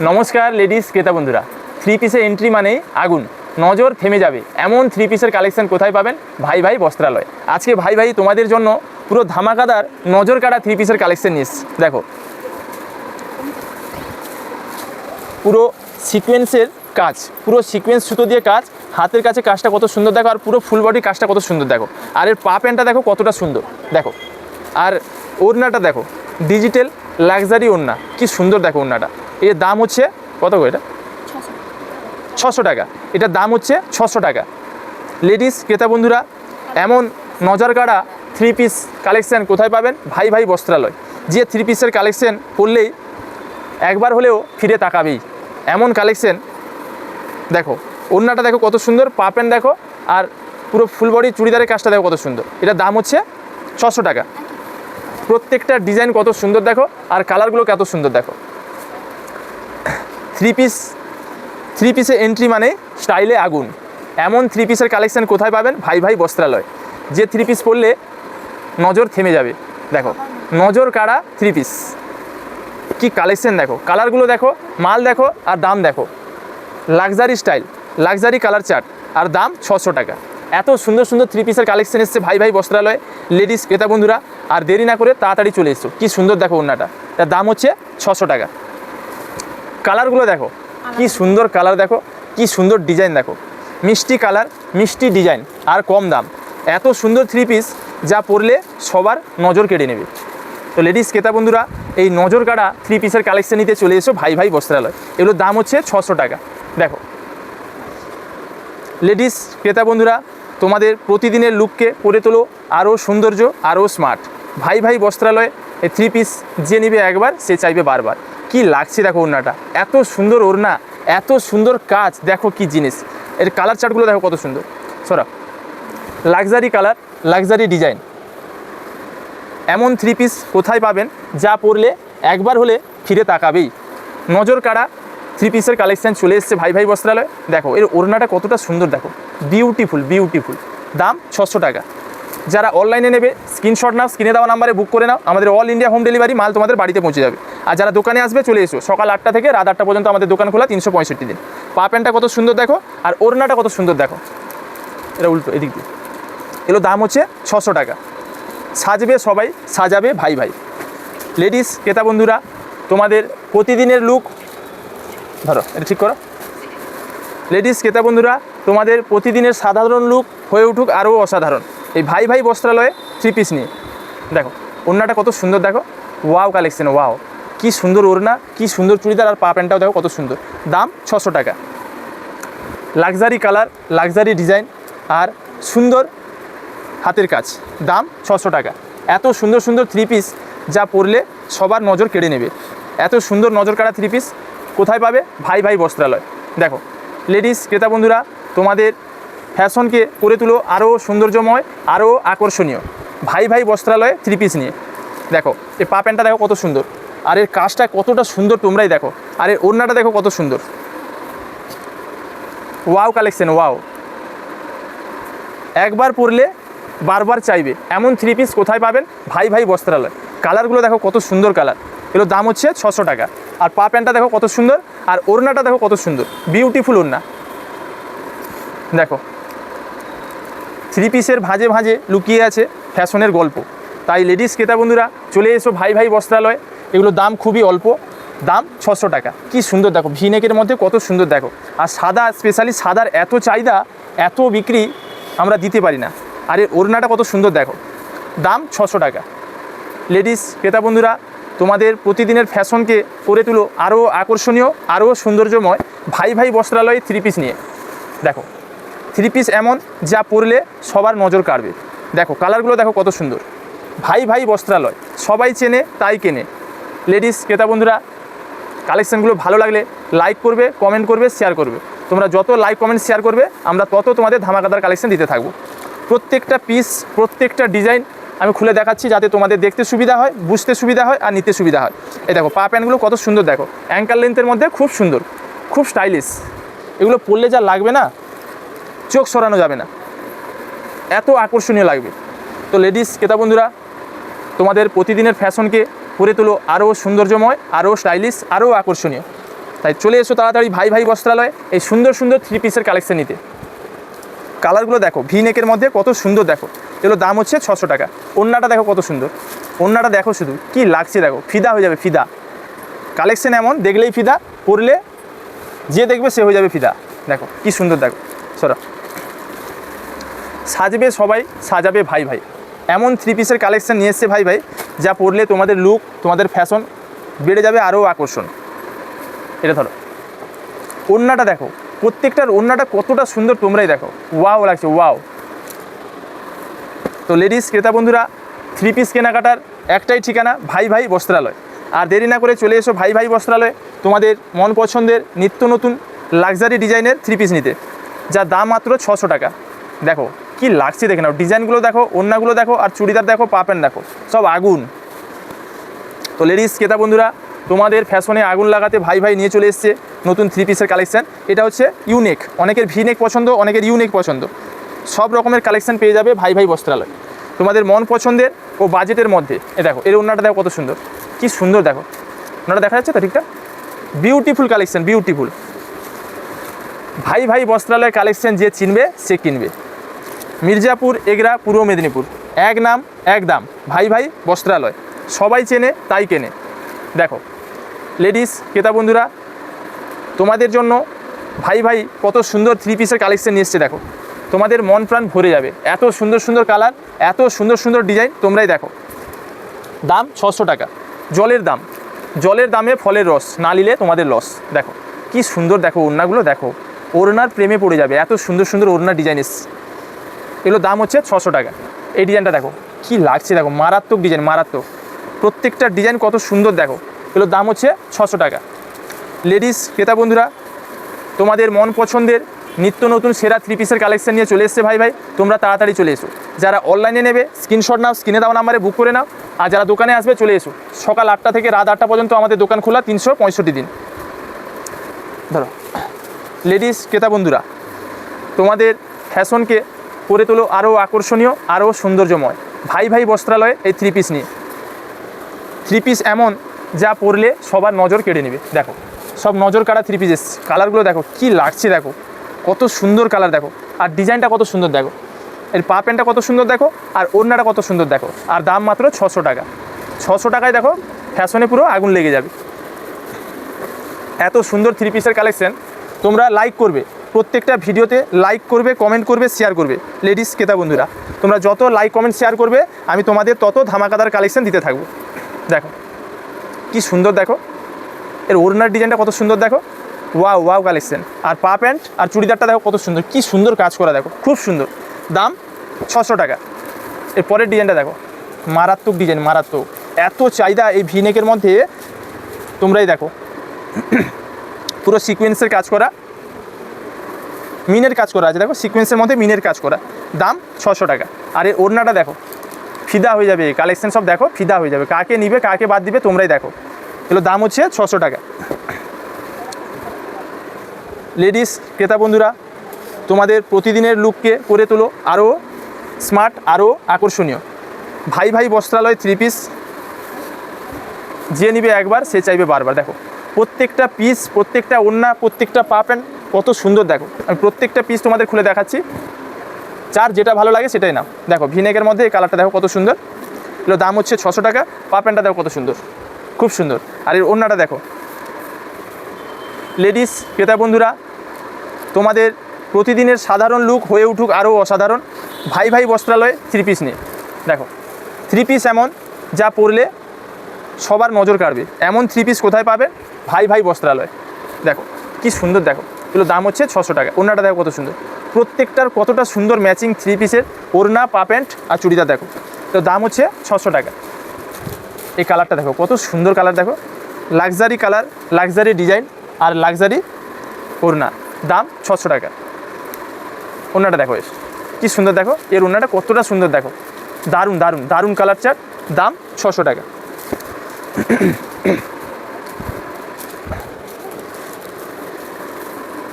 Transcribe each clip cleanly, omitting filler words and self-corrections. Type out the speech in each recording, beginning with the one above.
নমস্কার লেডিস ক্রেতা বন্ধুরা, থ্রি পিসের এন্ট্রি মানেই আগুন, নজর থেমে যাবে এমন থ্রি পিসের কালেকশন কোথায় পাবেন? ভাই ভাই বস্ত্রালয়। আজকে ভাই ভাই তোমাদের জন্য পুরো ধামাকাদার নজর কাড়া থ্রি পিসের কালেকশন নিয়ে এসেছি। দেখো পুরো সিকোয়েন্সের কাজ, পুরো সিকোয়েন্স সুতো দিয়ে কাজ, হাতের কাছে কাজটা কত সুন্দর দেখো, আর পুরো ফুল বডি কাজটা কত সুন্দর দেখো, আর এর পা প্যান্টটা দেখো কতটা সুন্দর দেখো, আর ওড়নাটা দেখো ডিজিটাল লাক্সারি ওড়না, কি সুন্দর দেখো ওড়নাটা। এর দাম হচ্ছে কত গো? এটা 600 টাকা। এটার দাম হচ্ছে 600 টাকা। লেডিস ক্রেতা বন্ধুরা, এমন নজর কাড়া থ্রি পিস কালেকশান কোথায় পাবেন? ভাই ভাই বস্ত্রালয়। যে থ্রি পিসের কালেকশান করলেই একবার হলেও ফিরে তাকাবেই এমন কালেকশান। দেখো ওড়নাটা দেখো কত সুন্দর, পা প্যান্ট দেখো, আর পুরো ফুল বডি চুড়িদারের কাজটা দেখো কত সুন্দর। এটার দাম হচ্ছে 600 টাকা। প্রত্যেকটা ডিজাইন কত সুন্দর দেখো, আর কালারগুলো কত সুন্দর দেখো। থ্রি পিসের এন্ট্রি মানে স্টাইলে আগুন, এমন থ্রি পিসের কালেকশান কোথায় পাবেন? ভাই ভাই বস্ত্রালয়। যে থ্রি পিস পরলে নজর থেমে যাবে। দেখো নজর কাড়া থ্রি পিস, কি কালেকশান দেখো, কালারগুলো দেখো, মাল দেখো, আর দাম দেখো। Luxury style, luxury colour chart, আর দাম 600 টাকা। এত সুন্দর সুন্দর থ্রি পিসের কালেকশান এসছে ভাই ভাই বস্ত্রালয়। লেডিস ক্রেতা বন্ধুরা, আর দেরি না করে তাড়াতাড়ি চলে এসছো। কি সুন্দর দেখো ওড়নাটা, তার দাম হচ্ছে 600 টাকা। কালারগুলো দেখো, কি সুন্দর কালার দেখো, কি সুন্দর ডিজাইন দেখো, মিষ্টি কালার, মিষ্টি ডিজাইন, আর কম দাম। এত সুন্দর থ্রি পিস যা পরলে সবার নজর কেড়ে নেবে। তো লেডিস ক্রেতা বন্ধুরা, এই নজর কাড়া থ্রি পিসের কালেকশন নিতে চলে এসো ভাই ভাই বস্ত্রালয়। এগুলোর দাম হচ্ছে 600 টাকা। দেখো লেডিস ক্রেতা বন্ধুরা, তোমাদের প্রতিদিনের লুককে করে তোলো আরও সৌন্দর্য, আরও স্মার্ট। ভাই ভাই বস্ত্রালয় এই থ্রি পিস যে নেবে একবার সে চাইবে বারবার। কি লাগছে দেখো ওড়নাটা, এত সুন্দর ওড়না, এত সুন্দর কাজ দেখো, কি জিনিস। এর কালার চার্টগুলো দেখো কত সুন্দর, সরা লাক্সারি কালার, লাক্সারি ডিজাইন। এমন থ্রি পিস কোথায় পাবেন যা পরলে একবার হলে ফিরে তাকাবেই। নজর কাড়া থ্রি পিসের কালেকশান চলে এসছে ভাই ভাই বস্ত্রালয়। দেখো এর ওড়নাটা কতটা সুন্দর দেখো, বিউটিফুল বিউটিফুল। দাম 600 টাকা। যারা অনলাইনে নেবে স্ক্রিনশট নাও, স্ক্রিনে দেওয়া নাম্বারে বুক করে নাও। আমাদের অল ইন্ডিয়া হোম ডেলিভারি, মাল তোমাদের বাড়িতে পৌঁছে যাবে। আর যারা দোকানে আসবে চলে এসো, সকাল 8টা থেকে রাত 8টা পর্যন্ত আমাদের দোকান খোলা 365 দিন। পা প্যান্টটা কত সুন্দর দেখো, আর ওড়নাটা কত সুন্দর দেখো। এটা উল্টো এদিক দিয়ে। এগুলো দাম হচ্ছে 600 টাকা। সাজবে সবাই, সাজাবে ভাই ভাই। লেডিস ক্রেতা বন্ধুরা, তোমাদের প্রতিদিনের লুক ধরো, এটা ঠিক করো। লেডিস ক্রেতা বন্ধুরা, তোমাদের প্রতিদিনের সাধারণ লুক হয়ে উঠুক আরও অসাধারণ এই ভাই ভাই বস্ত্রালয়ে থ্রি পিস নিয়ে। দেখো ওড়নাটা কত সুন্দর দেখো, ওয়াও কালেকশন, ওয়াও কি সুন্দর ওড়না, কি সুন্দর চুড়িদার, আর পা প্যান্টটাও দেখো কত সুন্দর। দাম 600 টাকা। লাক্সারি কালার, লাক্সারি ডিজাইন, আর সুন্দর হাতের কাজ, দাম 600 টাকা। এত সুন্দর সুন্দর থ্রি পিস যা পরলে সবার নজর কেড়ে নেবে। এত সুন্দর নজর কাড়া থ্রি পিস কোথায় পাবে? ভাই ভাই বস্ত্রালয়। দেখো লেডিস ক্রেতা বন্ধুরা, তোমাদের ফ্যাশনকে করে তুলো আরও সৌন্দর্যময়, আরও আকর্ষণীয় ভাই ভাই বস্ত্রালয়ে থ্রি পিস নিয়ে। দেখো এই পা প্যান্টটা দেখো কত সুন্দর, আর এর কাজটা কতটা সুন্দর তোমরাই দেখো, আর এর ওড়নাটা দেখো কত সুন্দর। Wow collection, wow. একবার পরলে বারবার চাইবে এমন থ্রি পিস কোথায় পাবেন? ভাই ভাই বস্ত্রালয়। কালারগুলো দেখো কত সুন্দর কালার। এগুলোর দাম হচ্ছে 600 টাকা। আর পা প্যান্টটা দেখো কত সুন্দর, আর ওড়নাটা দেখো কত সুন্দর, বিউটিফুল ওড়না। দেখো থ্রি পিসের ভাঁজে ভাঁজে লুকিয়ে আছে ফ্যাশনের গল্প। তাই লেডিস ক্রেতা বন্ধুরা, চলে এসো ভাই ভাই বস্ত্রালয়। এগুলোর দাম খুবই অল্প, দাম 600 টাকা। কি সুন্দর দেখো, ভিনেকের মধ্যে কত সুন্দর দেখো। আর সাদা, স্পেশালি সাদার এত চাহিদা, এত বিক্রি আমরা দিতে পারি না। আর এর ওড়নাটা কত সুন্দর দেখো, দাম 600 টাকা। লেডিস ক্রেতা বন্ধুরা, তোমাদের প্রতিদিনের ফ্যাশনকে করে তুলো আরও আকর্ষণীয়, আরও সৌন্দর্যময় ভাই ভাই বস্ত্রালয়ে থ্রি পিস নিয়ে। দেখো থ্রি পিস এমন যা পরলে সবার নজর কাড়বে। দেখো কালারগুলো দেখো কত সুন্দর। ভাই ভাই বস্ত্রালয়, সবাই চেনে তাই কেনে। লেডিস ক্রেতা বন্ধুরা, কালেকশানগুলো ভালো লাগলে লাইক করবে, কমেন্ট করবে, শেয়ার করবে। তোমরা যত লাইক কমেন্ট শেয়ার করবে আমরা তত তোমাদের ধামাকাদার কালেকশান দিতে থাকবো। প্রত্যেকটা পিস, প্রত্যেকটা ডিজাইন আমি খুলে দেখাচ্ছি যাতে তোমাদের দেখতে সুবিধা হয়, বুঝতে সুবিধা হয়, আর নিতে সুবিধা হয়। এই দেখো পা প্যান্টগুলো কত সুন্দর দেখো, অ্যাঙ্কাল লেন্থের মধ্যে খুব সুন্দর, খুব স্টাইলিশ। এগুলো পরলে যা লাগবে না, চোখ সরানো যাবে না, এত আকর্ষণীয় লাগবে। তো লেডিস ক্রেতা বন্ধুরা, তোমাদের প্রতিদিনের ফ্যাশনকে করে তোলো আরও সৌন্দর্যময়, আরও স্টাইলিশ, আরও আকর্ষণীয়। তাই চলে এসো তাড়াতাড়ি ভাই ভাই বস্ত্রালয় এই সুন্দর সুন্দর 3 পিসের কালেকশন নিতে। কালারগুলো দেখো, ভি নেকের মধ্যে কত সুন্দর দেখো, এগুলো দাম হচ্ছে 600 টাকা। ওড়নাটা দেখো কত সুন্দর, ওড়নাটা দেখো শুধু কি লাগছে দেখো, ফিদা হয়ে যাবে ফিদা। কালেকশন এমন, দেখলেই ফিদা, পরলে যে দেখবে সে হয়ে যাবে ফিদা। দেখো কি সুন্দর দেখো, সরা সাজবে সবাই, সাজাবে ভাই ভাই, এমন 3 পিসের কালেকশন নিয়ে এসছে ভাই ভাই, যা পরলে তোমাদের লুক, তোমাদের ফ্যাশন বেড়ে যাবে আরও আকর্ষণ। এটা ধরো, ওড়নাটা দেখো, প্রত্যেকটার ওড়নাটা কতটা সুন্দর তোমরাই দেখো, ওয়াও লাগছে ওয়াও। তো লেডিস ক্রেতা বন্ধুরা, 3 পিস কেনাকাটার একটাই ঠিকানা, ভাই ভাই বস্ত্রালয়। আর দেরি না করে চলে এসো ভাই ভাই বস্ত্রালয় তোমাদের মন পছন্দের নিত্য নতুন লাক্সারি ডিজাইনের 3 পিস নিতে, যার দাম মাত্র 600 টাকা। দেখো কি লাগছে দেখে নাও, ডিজাইনগুলো দেখো, ওড়নাগুলো দেখো, আর চুড়িদার দেখো, পা প্যান্ট দেখো, সব আগুন। তো লেডিস ক্রেতা বন্ধুরা, তোমাদের ফ্যাশনে আগুন লাগাতে ভাই ভাই নিয়ে চলে এসছে নতুন 3 পিসের কালেকশান। এটা হচ্ছে ইউনেক, অনেকের ভি নেক পছন্দ, অনেকের ইউনেক পছন্দ, সব রকমের কালেকশান পেয়ে যাবে ভাই ভাই বস্ত্রালয় তোমাদের মন পছন্দের ও বাজেটের মধ্যে। এ দেখো, এর ওড়নাটা দেখো কত সুন্দর, কি সুন্দর দেখো, ওড়নাটা দেখা যাচ্ছে তো ঠিকঠাক, বিউটিফুল কালেকশান, বিউটিফুল। ভাই ভাই বস্ত্রালয় কালেকশান যে চিনবে সে কিনবে। মির্জাপুর, এগরা, পূর্ব মেদিনীপুর, এক নাম এক দাম, ভাই ভাই বস্ত্রালয়, সবাই চেনে তাই কেনে। দেখো লেডিস ক্রেতা বন্ধুরা, তোমাদের জন্য ভাই ভাই কত সুন্দর 3 পিসের কালেকশান নিয়ে এসছে। দেখো তোমাদের মন প্রাণ ভরে যাবে, এত সুন্দর সুন্দর কালার, এত সুন্দর সুন্দর ডিজাইন, তোমরাই দেখো। দাম 600 টাকা, জলের দাম, জলের দামে ফলের রস, না নিলে তোমাদের লস। দেখো কি সুন্দর দেখো, ওড়নাগুলো দেখো, ওড়নার প্রেমে পড়ে যাবে, এত সুন্দর সুন্দর ওড়নার ডিজাইন এসছে। এগুলো দাম হচ্ছে 600 টাকা। এই ডিজাইনটা দেখো কি লাগছে দেখো, মারাত্মক ডিজাইন, মারাত্মক, প্রত্যেকটা ডিজাইন কত সুন্দর দেখো। এগুলোর দাম হচ্ছে 600 টাকা। লেডিস ক্রেতা বন্ধুরা, তোমাদের মন পছন্দের নিত্য নতুন সেরা 3 পিসের কালেকশন নিয়ে চলে এসছে ভাই ভাই, তোমরা তাড়াতাড়ি চলে এসো। যারা অনলাইনে নেবে স্ক্রিনশট নাও, স্ক্রিনে দেওয়া নাম্বারে বুক করে নাও। আর যারা দোকানে আসবে চলে এসো, সকাল 8টা থেকে রাত 8টা পর্যন্ত আমাদের দোকান খোলা 365 দিন। ধরো লেডিস ক্রেতা বন্ধুরা, তোমাদের ফ্যাশনকে করে তোলো আরও আকর্ষণীয়, আরও সৌন্দর্যময়, ভাই ভাই বস্ত্রালয়ে এই 3 পিস নিয়ে। 3 পিস এমন যা পরলে সবার নজর কেড়ে নেবে। দেখো সব নজর কাড়া 3 পিস এসছে, কালারগুলো দেখো কি লাগছে দেখো, কত সুন্দর কালার দেখো, আর ডিজাইনটা কত সুন্দর দেখো, এর পা প্যান্টটা কত সুন্দর দেখো, আর ওড়নাটা কত সুন্দর দেখো। আর দাম মাত্র 600 টাকা। 600 টাকায় দেখো ফ্যাশনে পুরো আগুন লেগে যাবে। এত সুন্দর 3 পিসের কালেকশন তোমরা লাইক করবে, প্রত্যেকটা ভিডিওতে লাইক করবে, কমেন্ট করবে, শেয়ার করবে। লেডিস ক্রেতা বন্ধুরা, তোমরা যত লাইক কমেন্ট শেয়ার করবে আমি তোমাদের তত ধামাকাদার কালেকশন দিতে থাকবো। দেখো কি সুন্দর দেখো, এর ওড়নার ডিজাইনটা কত সুন্দর দেখো, ওয়াও ওয়াও কালেকশন। আর পা প্যান্ট আর চুড়িদারটা দেখো কত সুন্দর, কি সুন্দর কাজ করা দেখো, খুব সুন্দর। দাম 600 টাকা। এর পরের ডিজাইনটা দেখো, মারাত্মক ডিজাইন, মারাত্মক, এত চাহিদা এই ভি নেকের মধ্যে। তোমরাই দেখো পুরো সিকোয়েন্সের কাজ করা, মিনের কাজ করা আছে, দেখো সিকোয়েন্সের মধ্যে মিনের কাজ করা। দাম 600 টাকা। আর এর ওড়নাটা দেখো, ফিদা হয়ে যাবে, কালেকশন সব দেখো ফিদা হয়ে যাবে, কাকে নিবে কাকে বাদ দিবে তোমরাই দেখো। এগুলো দাম হচ্ছে 600 টাকা। লেডিস ক্রেতা বন্ধুরা, তোমাদের প্রতিদিনের লুককে করে তোলো আরও স্মার্ট, আরও আকর্ষণীয়। ভাই ভাই বস্ত্রালয় 3 পিস যে নিবে একবার সে চাইবে বারবার। দেখো প্রত্যেকটা পিস, প্রত্যেকটা ওড়না, প্রত্যেকটা পা প্যান্ট কত সুন্দর দেখো। আমি প্রত্যেকটা পিস তোমাদের খুলে দেখাচ্ছি, যার যেটা ভালো লাগে সেটাই নাও। দেখো ভিনেকের মধ্যে এই কালারটা দেখো কত সুন্দর, এগুলো দাম হচ্ছে 600 টাকা। পা প্যান্টটা দেখো কত সুন্দর, খুব সুন্দর। আর এর ওড়নাটা দেখো। লেডিস ক্রেতা বন্ধুরা, তোমাদের প্রতিদিনের সাধারণ লুক হয়ে উঠুক আরও অসাধারণ, ভাই ভাই বস্ত্রালয়ে 3 পিস নিয়ে। দেখো 3 পিস এমন যা পরলে সবার নজর কাড়বে, এমন 3 পিস কোথায় পাবে? ভাই ভাই বস্ত্রালয়। দেখো কি সুন্দর দেখো, এগুলো দাম হচ্ছে 600 টাকা। ওড়নাটা দেখো কত সুন্দর, প্রত্যেকটার কতটা সুন্দর ম্যাচিং 3 পিসের ওড়না, পা প্যান্ট আর চুড়িদার দেখো। তো দাম হচ্ছে 600 টাকা। এই কালারটা দেখো কত সুন্দর কালার দেখো, লাক্সারি কালার, লাক্সারি ডিজাইন আর লাক্সারি ওড়না। দাম 600 টাকা। ওড়নাটা দেখো এস কি সুন্দর দেখো, এর ওড়নাটা কতটা সুন্দর দেখো, দারুণ দারুণ দারুণ কালার চার্ট। দাম 600 টাকা।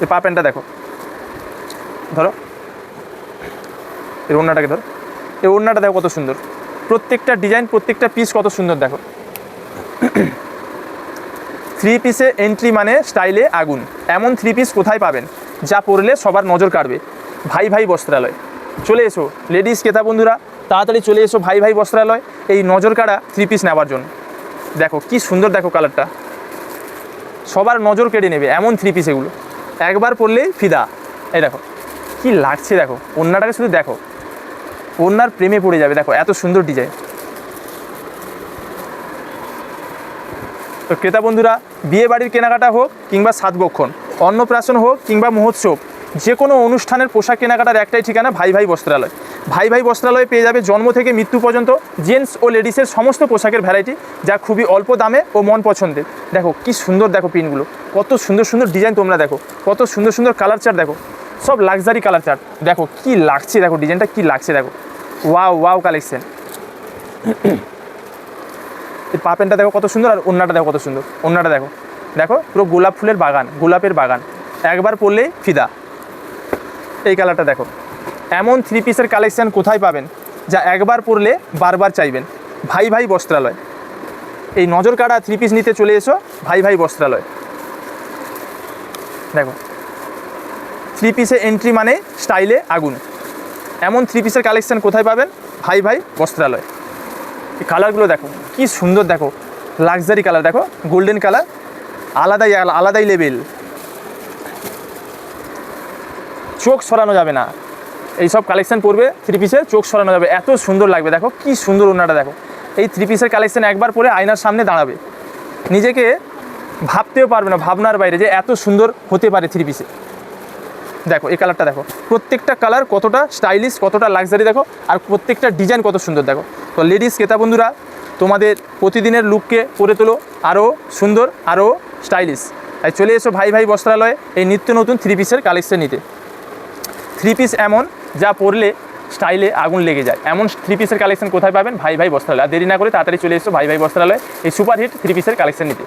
এই পা প্যান্টটা দেখো, ধরো এর ওড়নাটাকে ধরো, এই ওড়নাটা দেখো কত সুন্দর, প্রত্যেকটা ডিজাইন, প্রত্যেকটা পিস কত সুন্দর দেখো। থ্রি পিসে এন্ট্রি মানে স্টাইলে আগুন। এমন থ্রি পিস কোথায় পাবেন যা পরলে সবার নজর কাড়বে? ভাই ভাই বস্ত্রালয়। চলে এসো লেডিস ক্রেতা বন্ধুরা, তাড়াতাড়ি চলে এসো ভাই ভাই বস্ত্রালয় এই নজর কাড়া থ্রি পিস নেওয়ার জন্য। দেখো কি সুন্দর, দেখো কালারটা, সবার নজর কেড়ে নেবে এমন থ্রি পিস এগুলো। একবার পরলেই ফিদা। এই দেখো কি লাগছে, দেখো ওড়নাটাকে শুধু দেখো, ওড়নার প্রেমে পড়ে যাবে। দেখো এত সুন্দর ডিজাইন। তো ক্রেতা বন্ধুরা, বিয়ে বাড়ির কেনাকাটা হোক কিংবা সাতবক্ষণ, অন্নপ্রাশন হোক কিংবা মহোৎসব, যে কোনো অনুষ্ঠানের পোশাক কেনাকাটার একটাই ঠিকানা ভাই ভাই বস্ত্রালয়। ভাই ভাই বস্ত্রালয়ে পেয়ে যাবে জন্ম থেকে মৃত্যু পর্যন্ত জেন্টস ও লেডিসের সমস্ত পোশাকের ভ্যারাইটি, যা খুবই অল্প দামে ও মন পছন্দের। দেখো কি সুন্দর, দেখো পিনগুলো কত সুন্দর সুন্দর ডিজাইন, তোমরা দেখো কত সুন্দর সুন্দর কালার চার্ট, দেখো সব লাক্সারি কালার চার্ট। দেখো কি লাগছে, দেখো ডিজাইনটা কি লাগছে, দেখো ওয়াও ওয়াও কালেকশন। এই পা প্যান্টটা দেখো কত সুন্দর, আর ওড়নাটা দেখো কত সুন্দর। ওড়নাটা দেখো, দেখো পুরো গোলাপ ফুলের বাগান, গোলাপের বাগান, একবার পরলেই ফিদা। এই কালারটা দেখো। এমন থ্রি পিসের কালেকশান কোথায় পাবেন যা একবার পরলে বারবার চাইবেন? ভাই ভাই বস্ত্রালয়। এই নজর কাড়া থ্রি পিস নিতে চলে এসো ভাই ভাই বস্ত্রালয়। দেখো থ্রি পিসে এন্ট্রি মানে স্টাইলে আগুন। এমন থ্রি পিসের কালেকশান কোথায় পাবেন? ভাই ভাই বস্ত্রালয়। এই কালারগুলো দেখো কি সুন্দর, দেখো লাক্সারি কালার, দেখো গোল্ডেন কালার, আলাদাই আলাদাই লেভেল, চোখ সরানো যাবে না। এই সব কালেকশান পরবে থ্রি পিসের, চোখ সরানো যাবে, এত সুন্দর লাগবে। দেখো কি সুন্দর ওড়নাটা, দেখো এই থ্রি পিসের কালেকশান একবার পরে আয়নার সামনে দাঁড়াবে, নিজেকে ভাবতেও পারবে না ভাবনার বাইরে যে এত সুন্দর হতে পারে থ্রি পিসে। দেখো এই কালারটা দেখো, প্রত্যেকটা কালার কতটা স্টাইলিশ, কতটা লাক্সারি, দেখো আর প্রত্যেকটা ডিজাইন কত সুন্দর। দেখো তো লেডিস ক্রেতা বন্ধুরা, তোমাদের প্রতিদিনের লুককে করে তোলো আরও সুন্দর, আরও স্টাইলিশ। তাই চলে এসো ভাই ভাই বস্ত্রালয়ে এই নিত্য নতুন থ্রি পিসের কালেকশন নিতে। থ্রি পিস এমন যা পরলে স্টাইলে আগুন লেগে যায়, এমন থ্রি পিসের কালেকশন কোথায় পাবেন? ভাই ভাই বস্ত্রালয়। আর দেরি না করে তাড়াতাড়ি চলে এসো ভাই ভাই বস্ত্রালয় এই সুপারহিট থ্রি পিসের কালেকশন নিতে।